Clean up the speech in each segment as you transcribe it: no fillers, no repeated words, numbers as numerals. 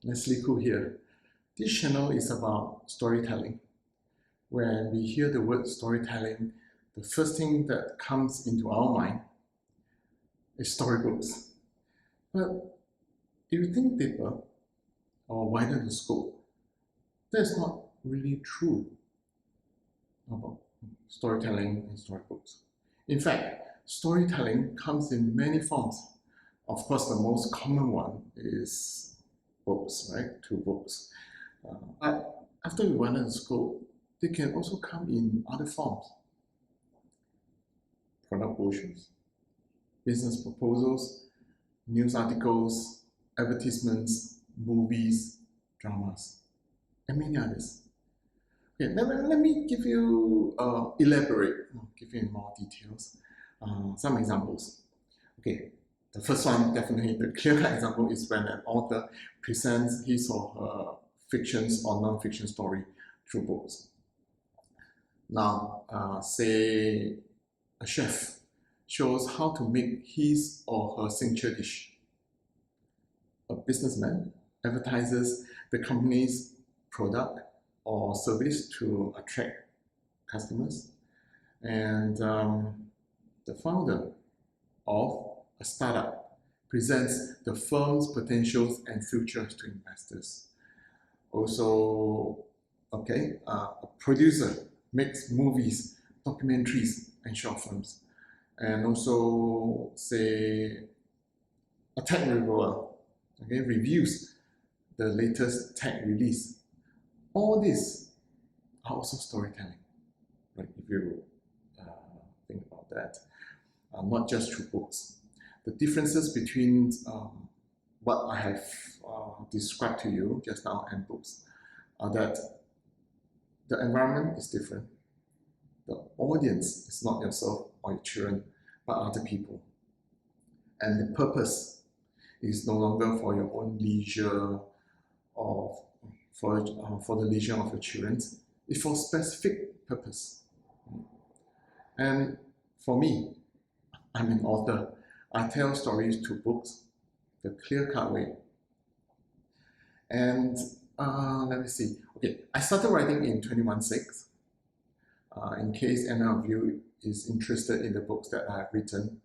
Leslie Khoo here. This channel is about storytelling. When we hear the word storytelling, the first thing that comes into our mind is storybooks. But if you think deeper or widen the scope, that's not really true about storytelling and storybooks. In fact, storytelling comes in many forms. Of course, the most common one is books, right? Two books. But after we widen the scope, they can also come in other forms. Product brochures, business proposals, news articles, advertisements, movies, dramas, and many others. Okay, let me give you, give you more details, some examples. Okay, the first one, definitely the clear-cut example is when an author presents his or her fictions or non-fiction story through books. Now, say a chef shows how to make his or her signature dish. A businessman advertises the company's product or service to attract customers. And the founder of a startup presents the firm's potentials and futures to investors. Also, a producer makes movies, documentaries, and short films. And also, say, a tech reviewer reviews the latest tech release. All these are also storytelling, right? If you think about that, not just through books. The differences between what I have described to you just now and books are that the environment is different. The audience is not yourself or your children, but other people. And the purpose is no longer for your own leisure or for the leisure of your children. It's for a specific purpose. And for me, I'm an author. I tell stories through books, the clear-cut way. And let me see. Okay, I started writing in 2016. In case any of you is interested in the books that I have written,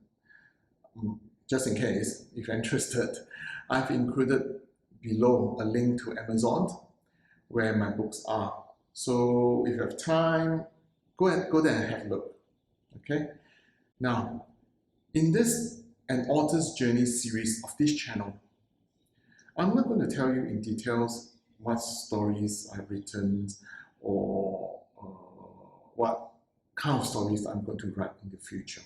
just in case, if you're interested, I've included below a link to Amazon where my books are. So if you have time, go there and have a look. Okay. Now, in this An Author's Journey series of this channel, I'm not going to tell you in details what stories I've written or what kind of stories I'm going to write in the future.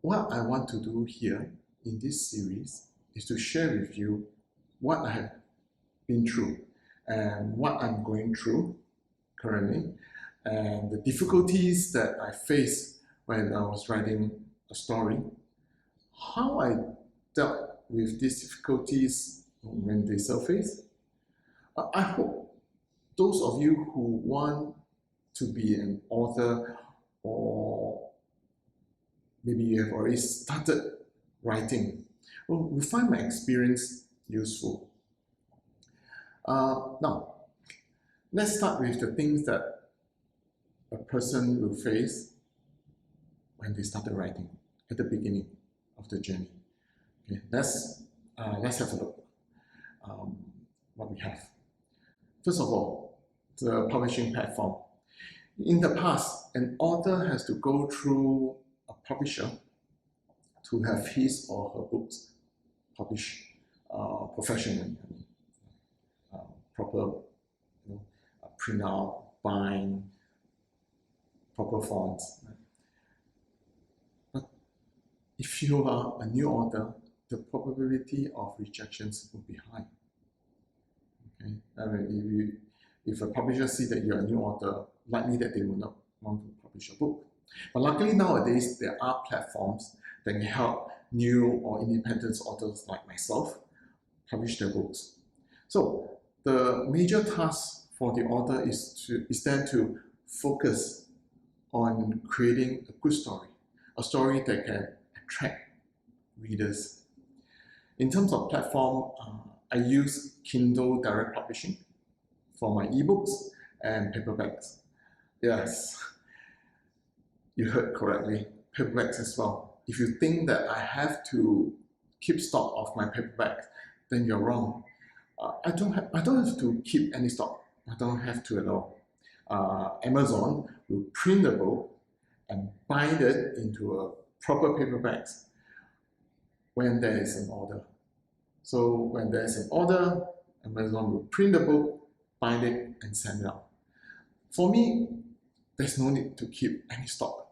What I want to do here in this series is to share with you what I have been through and what I'm going through currently and the difficulties that I faced when I was writing a story, how I dealt with these difficulties when they surface. I hope those of you who want to be an author, or maybe you have already started writing, will find my experience useful. Now, let's start with the things that a person will face when they started writing at the beginning of the journey. Okay, let's have a look what we have. First of all, the publishing platform. In the past, an author has to go through a publisher to have his or her books published professionally. Proper print out, bind, proper fonts. But if you are a new author, the probability of rejections will be high. Okay, I mean, if a publisher sees that you're a new author, likely that they will not want to publish a book. But luckily nowadays, there are platforms that can help new or independent authors like myself publish their books. So the major task for the author is then to focus on creating a good story, a story that can attract readers. In terms of platform, I use Kindle Direct Publishing for my ebooks and paperbacks. Yes, you heard correctly, paperbacks as well. If you think that I have to keep stock of my paperbacks, then you're wrong. I don't have to keep any stock. I don't have to at all. Amazon will print the book and bind it into a proper paperbacks when there is an order. So when there is an order, Amazon will print the book, bind it, and send it out. For me, there's no need to keep any stock.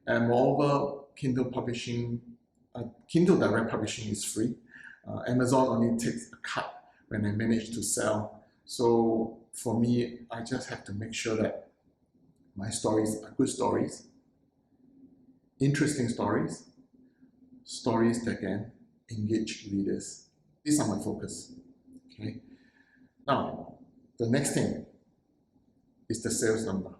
And moreover, Kindle Direct Publishing is free. Amazon only takes a cut when I manage to sell. So for me, I just have to make sure that my stories are good stories, interesting stories, stories that can engage readers. These are my focus. Okay. Now, the next thing is the sales number.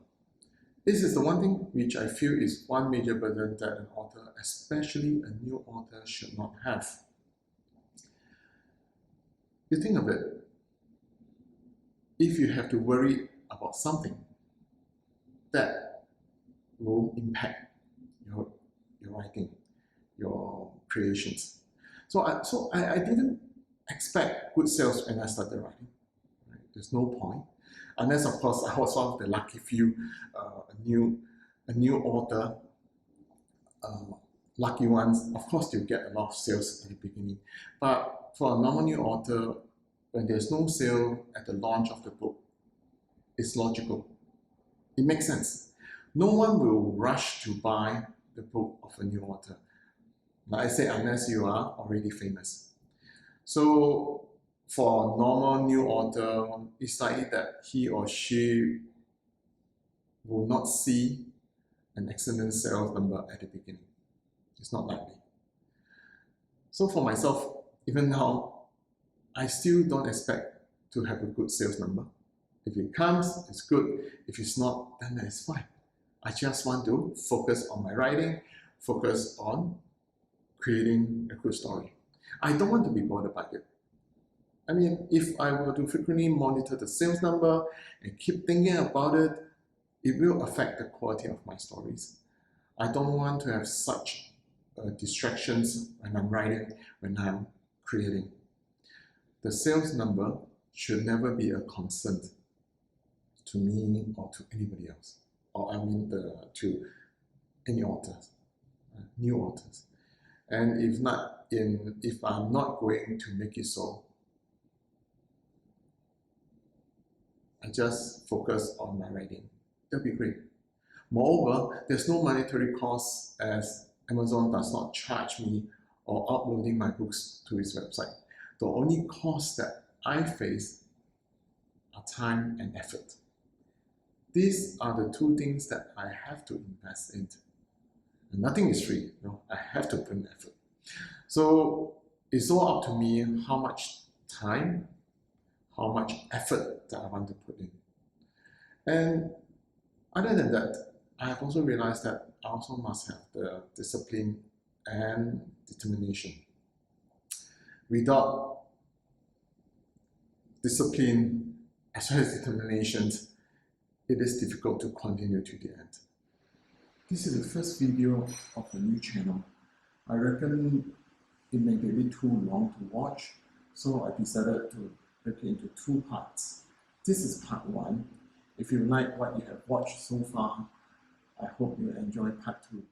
This is the one thing which I feel is one major burden that an author, especially a new author, should not have. You think of it, if you have to worry about something that will impact your writing, your creations. So I didn't expect good sales when I started writing. Right? There's no point. Unless, of course, I was one of the lucky few, a new author, lucky ones. Of course, you get a lot of sales at the beginning. But for a normal new author, when there's no sale at the launch of the book, it's logical. It makes sense. No one will rush to buy the book of a new author. Like I said, unless you are already famous. So for a normal new author, it's likely that he or she will not see an excellent sales number at the beginning. It's not likely. So for myself, even now, I still don't expect to have a good sales number. If it comes, it's good. If it's not, then it's fine. I just want to focus on my writing, focus on creating a good story. I don't want to be bothered by it. I mean, if I were to frequently monitor the sales number and keep thinking about it, it will affect the quality of my stories. I don't want to have such distractions when I'm writing, when I'm creating. The sales number should never be a concern to me or to anybody else, or I mean to any authors, new authors. And if I'm not going to make it so, I just focus on my writing. That'll be great. Moreover, there's no monetary cost as Amazon does not charge me or uploading my books to its website. The only cost that I face are time and effort. These are the two things that I have to invest in. And nothing is free. I have to put in effort. So it's all up to me how much time, how much effort that I want to put in. And other than that, I have also realized that I also must have the discipline and determination. Without discipline as well as determination, it is difficult to continue to the end. This is the first video of the new channel. I reckon it may be a bit too long to watch, so I decided to break it into two parts. This is part 1. If you like what you have watched so far, I hope you enjoy part 2.